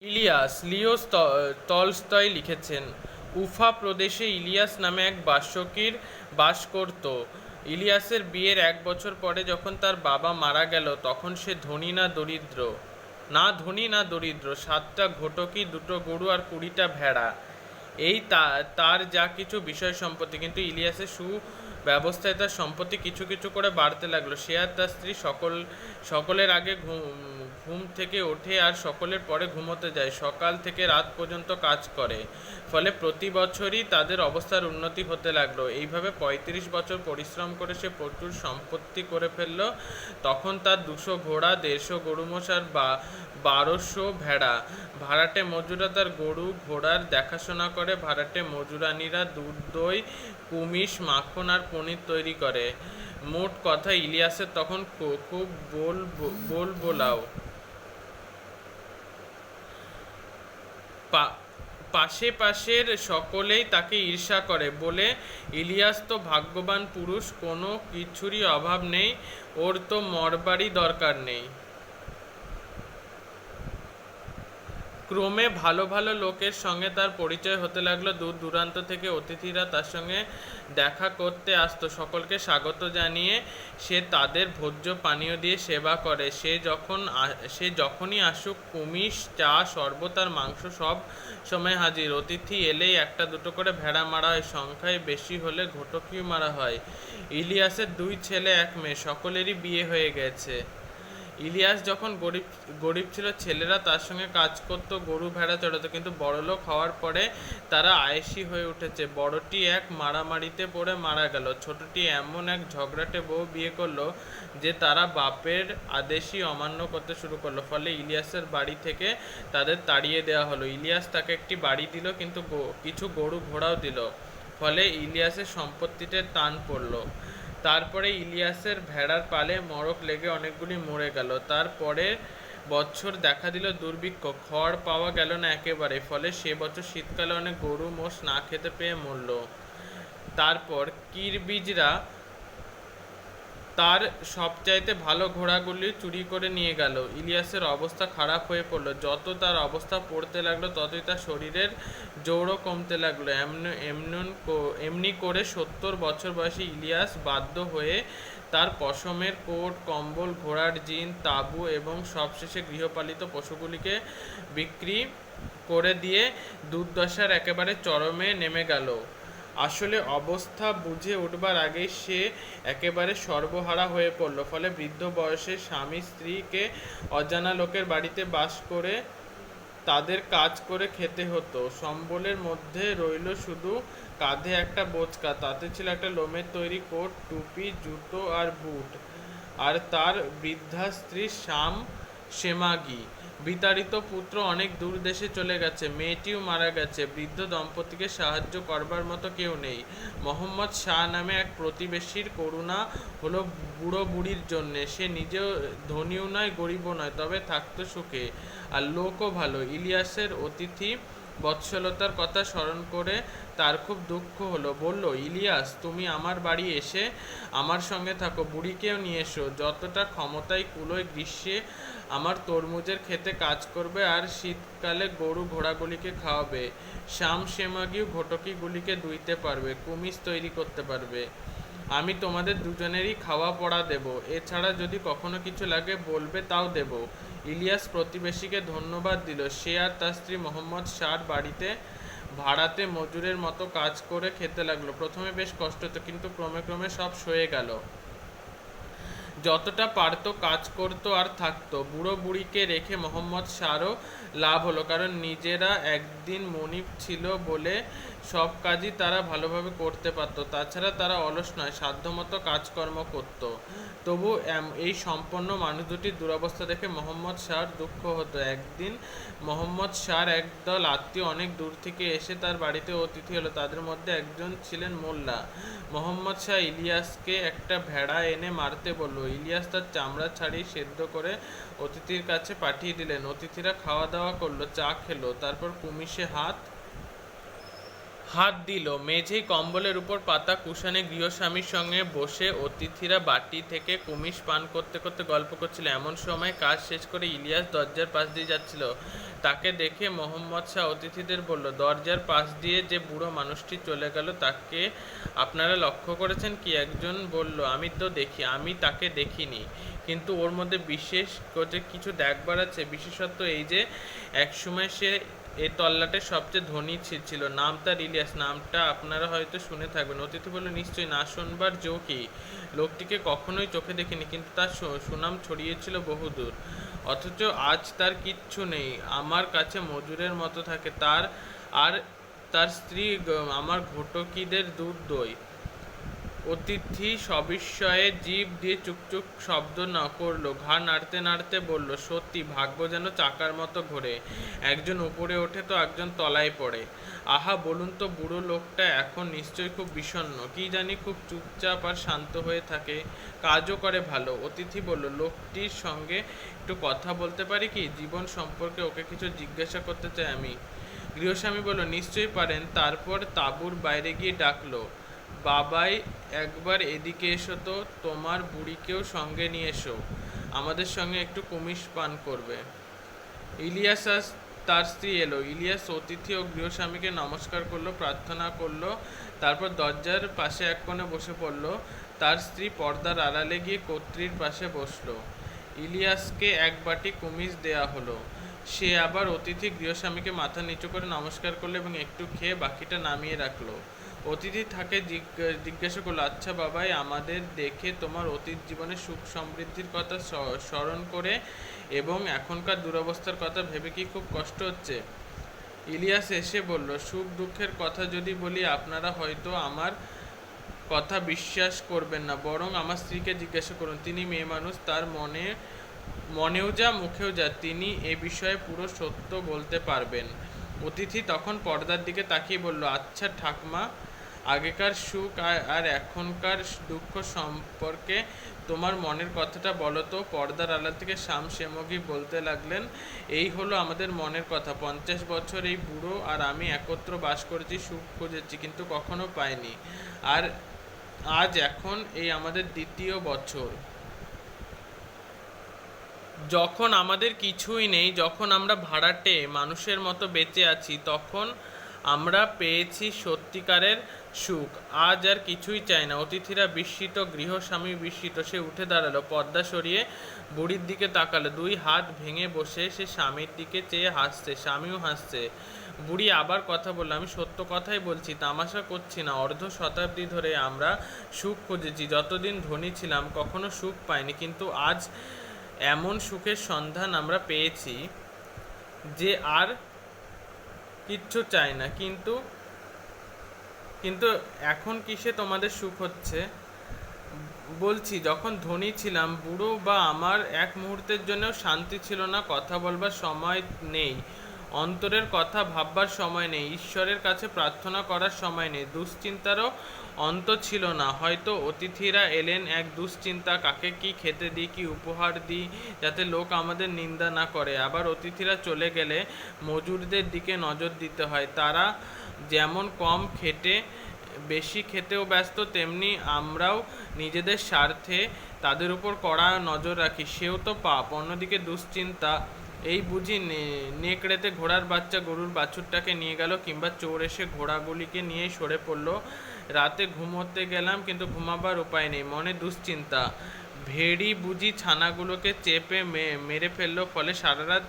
ইলিয়াস লিও Tolstoy লিখেছেন, উফা প্রদেশে ইলিয়াস নামে এক বাষ্যকির বাস করত। ইলিয়াসের বিয়ের 1 বছর পরে যখন তার বাবা মারা গেল, তখন সে ধনী না দরিদ্র, না ধনী না দরিদ্র, 7টা ঘটকি, 2টো গরু আর 20টা ভেড়া, এই তার যা কিছু বিষয় সম্পত্তি। কিন্তু ইলিয়াসের সুব্যবস্থায় তার সম্পত্তি কিছু কিছু করে বাড়তে লাগলো। সে আর তার স্ত্রী সকলের আগে ঘুম থেকে ওঠে আর সকলের পরে ঘুমোতে যায়, সকাল থেকে রাত পর্যন্ত কাজ করে। ফলে প্রতি বছরই তাদের অবস্থার উন্নতি হতে লাগলো। এইভাবে 35 বছর পরিশ্রম করে সে প্রচুর সম্পত্তি করে ফেললো। তখন তার 200 ঘোড়া, 150 গরুমোষ আর 1200 ভেড়া। ভাড়াটে মজুরা তার গরু ঘোড়ার দেখাশোনা করে। ভাড়াটে মজুরানীরা দুধ, দই, কুমিশ, মাখন আর পনির তৈরি করে। মোট কথা, ইলিয়াসের তখন খুব বোলাও। পাশের সকলেই তাকে ঈর্ষা করে, বলে, ইলিয়াস তো ভাগ্যবান পুরুষ, কোনো কিছুরই অভাব নেই, ওর তো মরবারই দরকার নেই। ক্রমে ভালো ভালো লোকের সঙ্গে তার পরিচয় হতে লাগলো। দূর দূরান্ত থেকে অতিথিরা তার সঙ্গে দেখা করতে আসতো। সকলকে স্বাগত জানিয়ে সে তাদের ভোজ্য পানীয় দিয়ে সেবা করে। সে যখনই আসুক, কুমিশ, চা, শরবত আর মাংস সব সময় হাজির। অতিথি এলেই 1-2 করে ভেড়া মারা হয়, সংখ্যায় বেশি হলে ঘটকিও মারা হয়। ইলিয়াসের 2 ছেলে 1 মেয়ে, সকলেরই বিয়ে হয়ে গেছে। ইলিয়াস যখন গরিব ছিল, ছেলেরা তার সঙ্গে কাজ করত, গরু ভেড়া চড়াতো, কিন্তু বড়লোক হওয়ার পরে তারা আয়েসি হয়ে উঠেছে। বড়টি এক মারামারিতে পড়ে মারা গেল। ছোটটি এমন এক ঝগড়াটে বউ বিয়ে করলো যে তারা বাপের আদেশই অমান্য করতে শুরু করলো। ফলে ইলিয়াসের বাড়ি থেকে তাদের তাড়িয়ে দেওয়া হলো। ইলিয়াস তাকে একটি বাড়ি দিল, কিন্তু কিছু গরু ঘোড়াও দিল। ফলে ইলিয়াসের সম্পত্তিতে টান পড়ল। তারপরে ইলিয়াসের ভেড়ার পালে মড়ক লেগে অনেকগুলি মরে গেল। তারপরের বছর দেখা দিল দুর্ভিক্ষ, খড় পাওয়া গেল না একেবারে। ফলে সে বছর শীতকালে অনেক গরু মোষ না খেতে পেয়ে মরল। তারপর কিরবিজরা তার সবচাইতে ভালো ঘোড়াগুলি চুরি করে নিয়ে গেল। ইলিয়াসের অবস্থা খারাপ হয়ে পড়ল। যত তার অবস্থা পড়তে লাগলো, ততই তার শরীরের জোরও কমতে লাগলো। এমনি করে 70 বছর বয়সী ইলিয়াস বাধ্য হয়ে তার পশমের কোট, কম্বল, ঘোড়ার জিন, তাঁবু এবং সবশেষে গৃহপালিত পশুগুলিকে বিক্রি করে দিয়ে দুর্দশার একেবারে চরমে নেমে গেল। আসলে অবস্থা বুঝে উঠবার আগেই সে একেবারে সর্বহারা হয়ে পড়ল। ফলে বৃদ্ধ বয়সে স্বামী স্ত্রীকে অজানা লোকের বাড়িতে বাস করে তাদের কাজ করে খেতে হতো। সম্বলের মধ্যে রইল শুধু কাঁধে একটা বোঁচকা, তাতে ছিল একটা লোমের তৈরি কোট, টুপি, জুতো আর বুট। আর তার বৃদ্ধা স্ত্রী সেমাগি। বিতাড়িত পুত্র অনেক দূর দেশে চলে গেছে, মেয়েটিও মারা গেছে। বৃদ্ধ দম্পতিকে সাহায্য করবার মতো কেউ নেই। মোহাম্মদ শাহ নামে এক প্রতিবেশীর করুণা হলো বুড়ো বুড়ির জন্যে। সে নিজেও ধনীও নয়, গরিবও নয়, তবে থাকতো সুখে, আর লোকও ভালো। ইলিয়াসের অতিথি বৎসলতার কথা স্মরণ করে তার খুব দুঃখ হলো। বলল, ইলিয়াস, তুমি আমার বাড়ি এসে আমার সঙ্গে থাকো, বুড়িকেও নিয়ে এসো। যতটা ক্ষমতায় কুলোয় গ্রীষ্মে আমার তরমুজের খেতে কাজ করবে, আর শীতকালে গরু ঘোড়াগুলিকে খাওয়াবে। সেমাগিও ঘটকিগুলিকে দুইতে পারবে, কুমিজ তৈরি করতে পারবে। আমি তোমাদের দুজনেরই খাওয়া পড়া দেব। এছাড়া যদি কখনো কিছু লাগে বলবে, তাও দেব। ইলিয়াস প্রতিবেশীকে ধন্যবাদ দিল। সে আর তার স্ত্রী মোহাম্মদ শাহর বাড়িতে ভাড়াতে মজুরের মতো কাজ করে খেতে লাগলো। প্রথমে বেশ কষ্ট হতো, কিন্তু ক্রমে ক্রমে সব সয়ে গেল। যতটা পারত কাজ করত আর থাকতো। বুড়ো বুড়িকে রেখে মোহাম্মদ শাহরও লাভ হলো, কারণ নিজেরা একদিন মনিব ছিল বলে সব কাজই তারা ভালোভাবে করতে পারত। তাছাড়া তারা অলস নয়, সাধ্যমতো কাজকর্ম করত। তবু এই সম্পন্ন মানুষ দুটির দুরবস্থা দেখে মোহাম্মদ শাহর দুঃখ হতো। একদিন মোহাম্মদ শাহর একদল আত্মীয় অনেক দূর থেকে এসে তার বাড়িতে অতিথি হলো। তাদের মধ্যে একজন ছিলেন মোল্লা। মোহাম্মদ শাহ ইলিয়াসকে একটা ভেড়া এনে মারতে বলল। ইলিয়াস তার চামড়া ছাড়িয়ে সেদ্ধ করে অতিথির কাছে পাঠিয়ে দিলেন। অতিথিরা খাওয়া দাওয়া করলো, চা খেলো, তারপর কুমিশে হাত দিল। মেঝেই কম্বলের উপর পাতা কুশানে গৃহস্বামীর সঙ্গে বসে অতিথিরা বাটি থেকে কুমিশ পান করতে করতে গল্প করছিল। এমন সময় কাজ শেষ করে ইলিয়াস দরজার পাশ দিয়ে যাচ্ছিল। তাকে দেখে মোহাম্মদ শাহ অতিথিদের বলল, দরজার পাশ দিয়ে যে বুড়ো মানুষটি চলে গেল তাকে আপনারা লক্ষ্য করেছেন কি? একজন বলল, আমি তাকে দেখিনি, কিন্তু ওর মধ্যে বিশেষ করে কিছু দেখবার আছে। বিশেষত এই যে একসময় সে এ তল্লাটের সবচেয়ে ধনী ছিল, নাম তার ইলিয়াস। নামটা আপনারা হয়তো শুনে থাকবেন। অতিথি বলল, নিশ্চয়ই, না শুনবার জো কি? লোকটিকে কখনোই চোখে দেখিনি, কিন্তু তার সুনাম ছড়িয়েছিল বহুদূর। অথচ আজ তার কিচ্ছু নেই, আমার কাছে মজুরের মতো থাকে। আর তার স্ত্রী আমার ঘটকিদের দুধ দই। অতিথি সবিস্ময়ে জিভ দিয়ে চুকচুক শব্দ না করল, ঘাড় নাড়তে নাড়তে বলল, সত্যি, ভাগ্য যেন চাকার মতো ঘোরে। একজন উপরে ওঠে তো একজন তলায় পড়ে। আহা, বলুন তো, বুড়ো লোকটা এখন নিশ্চয়ই খুব বিষণ্ণ। কি জানি, খুব চুপচাপ আর শান্ত হয়ে থাকে, কাজও করে ভালো। অতিথি বলল, লোকটির সঙ্গে একটু কথা বলতে পারি কি? জীবন সম্পর্কে ওকে কিছু জিজ্ঞাসা করতে চাই আমি। গৃহস্বামী বলল, নিশ্চয়ই পারেন। তারপর তাঁবুর বাইরে গিয়ে ডাকলো, বাবাই, একবার এদিকে এসো তো, তোমার বুড়িকেও সঙ্গে নিয়ে এসো, আমাদের সঙ্গে একটু কুমিশ পান করবে। ইলিয়াস আর তার স্ত্রী এলো। ইলিয়াস অতিথি ও গৃহস্বামীকে নমস্কার করলো, প্রার্থনা করলো, তারপর দরজার পাশে এক কোণে বসে পড়ল। তার স্ত্রী পর্দার আড়ালে গিয়ে কর্ত্রীর পাশে বসলো। ইলিয়াসকে এক বাটি কুমিজ দেয়া হলো। সে আবার অতিথি গৃহস্বামীকে মাথা নিচু করে নমস্কার করলো এবং একটু খেয়ে বাকিটা নামিয়ে রাখলো। অতিথি তাকে জিজ্ঞাসা করলো, আচ্ছা বাবাই, আমাদের দেখে তোমার অতীত জীবনের সুখ সমৃদ্ধির কথা স্মরণ করে এবং এখনকার দুরবস্থার কথা ভেবে কি খুব কষ্ট হচ্ছে? ইলিয়াস এসে বলল, সুখ দুঃখের কথা যদি বলি আপনারা হয়তো আমার কথা বিশ্বাস করবেন না, বরং আমার স্ত্রীকে জিজ্ঞাসা করুন। তিনি মেয়ে মানুষ, তার মনেও যা মুখেও যা, তিনি এ বিষয়ে পুরো সত্য বলতে পারবেন। অতিথি তখন পর্দার দিকে তাকিয়ে বলল, আচ্ছা ঠাকমা, আগেকার সুখ আর এখনকার দুঃখ সম্পর্কে তোমার মনের কথাটা বলো তো। পর্দার আড়াল থেকে শাম সেমগি বলতে লাগলেন, এই হলো আমাদের মনের কথা। 50 বছর এই বুড়ো আর আমি একত্র বাস করেছি, সুখ খুঁজেছি, কিন্তু কখনো পাইনি। আর এখন এই আমাদের দ্বিতীয় বছর, যখন আমাদের কিছুই নেই, যখন আমরা ভাড়াটে মানুষের মতো বেঁচে আছি, তখন আমরা পেয়েছি সত্যিকারের সুখ। আজ আর কিছুই চাই না। অতিথিরা বিস্মিত, গৃহস্বামী বিস্মিত। সে উঠে দাঁড়ালো, পর্দা সরিয়ে বুড়ির দিকে তাকালো। দুই হাত ভেঙে বসে সে স্বামীর দিকে চেয়ে হাসছে, স্বামীও হাসছে। বুড়ি আবার কথা বলল, আমি সত্য কথাই বলছি, তামাশা করছি না। অর্ধ শতাব্দী ধরে আমরা সুখ খুঁজেছি। যতদিন ধনী ছিলাম কখনো সুখ পাইনি, কিন্তু আজ এমন সুখের সন্ধান আমরা পেয়েছি যে আর কিচ্ছু চাই না। কিন্তু কিন্তু এখন কিসে তোমাদের সুখ হচ্ছে? বলছি, যখন ধনী ছিলাম, বুড়ো বা আমার এক মুহূর্তের জন্যও শান্তি ছিল না। কথা বলবার সময় নেই, অন্তরের কথা ভাববার সময় নেই, ঈশ্বরের কাছে প্রার্থনা করার সময় নেই, দুশ্চিন্তারও অন্ত ছিল না। হয়তো অতিথিরা এলেন, এক দুশ্চিন্তা, কাকে কি খেতে দিই, কি উপহার দিই, যাতে লোক আমাদের নিন্দা না করে। আবার অতিথিরা চলে গেলে মজুরদের দিকে নজর দিতে হয়। তারা যেমন কম খেটে বেশি খেতেও ব্যস্ত, তেমনি আমরাও নিজেদের স্বার্থে তাদের উপর কড়া নজর রাখি, সেও তো পাপ। অন্যদিকে দুশ্চিন্তা, এই বুঝি নেকড়েতে ঘোড়ার বাচ্চা গরুর বাছুরটাকে নিয়ে গেল, কিংবা চোর এসে ঘোড়াগুলিকে নিয়ে সরে পড়লো। রাতে ঘুমোতে গেলাম, কিন্তু ঘুমাবার উপায় নেই, মনে দুশ্চিন্তা। ভেড়ি বুঝি ছানাগুলোকে চেপে মেরে ফেললো, ফলে সারা রাত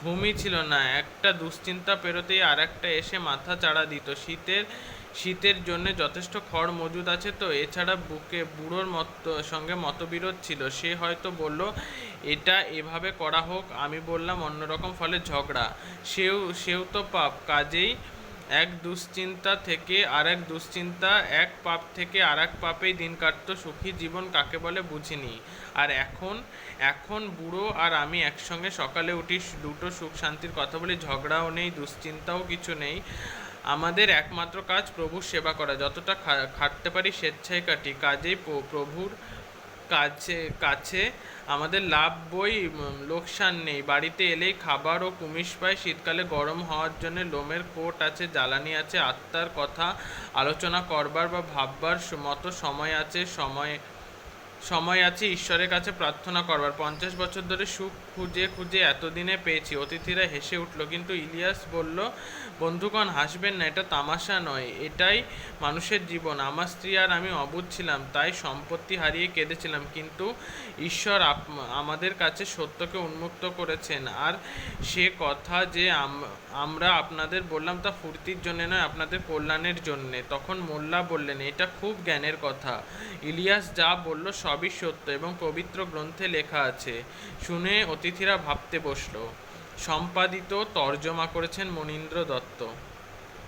ঘুমই ছিল না। একটা দুশ্চিন্তা পেরোতেই আর একটা এসে মাথা চাড়া দিত। শীতের জন্য যথেষ্ট খড় মজুদ আছে তো? এছাড়া বুড়োর সঙ্গে মতবিরোধ ছিল। সে হয়তো বলল, এটা এভাবে করা হোক, আমি বললাম অন্যরকম, ফলে ঝগড়া। সেও তো পাপ। কাজেই এক দুশ্চিন্তা থেকে আর এক দুশ্চিন্তা, এক পাপ থেকে আর এক পাপেই দিন কাটত। সুখী জীবন কাকে বলে বুঝিনি। আর এখন বুড়ো আর আমি একসঙ্গে সকালে উঠি, দুটো সুখ শান্তির কথা বলি, ঝগড়াও নেই, দুশ্চিন্তাও কিছু নেই। আমাদের একমাত্র কাজ প্রভুর সেবা করা। যতটা খাটতে পারি স্বেচ্ছায় কাটি। কাজেই প্রভুর কাছে কাছে আমাদের লাভ বই লোকসান নেই। বাড়িতে এলেই খাবার ও কুমিশ পাই। শীতকালে গরম হওয়ার জন্য লোমের কোট আছে, জ্বালানি আছে, আত্মার কথা আলোচনা করবার বা ভাববার মতো সময় আছে ঈশ্বরের কাছে প্রার্থনা করবার। 50 বছর ধরে সুখ খুঁজে খুঁজে এতদিনে পেয়েছি। অতিথিরা হেসে উঠল, কিন্তু ইলিয়াস বলল, বন্ধুগণ হাসবেন না, এটা তামাশা নয়, এটাই মানুষের জীবন। আমার স্ত্রী আর আমি অবুঝ ছিলাম, তাই সম্পত্তি হারিয়ে কেঁদেছিলাম, কিন্তু ঈশ্বর আমাদের কাছে সত্যকে উন্মুক্ত করেছেন। আর সে কথা যে আমরা আপনাদের বললাম তা ফুর্তির জন্য নয়, আপনাদের কল্যাণের জন্যে। তখন মোল্লা বললেন, এটা খুব জ্ঞানের কথা। ইলিয়াস যা বলল সবই সত্য এবং পবিত্র গ্রন্থে লেখা আছে। শুনে অতিথিরা ভাবতে বসল। সম্পাদিত তর্জমা করেছেন মনীন্দ্র দত্ত।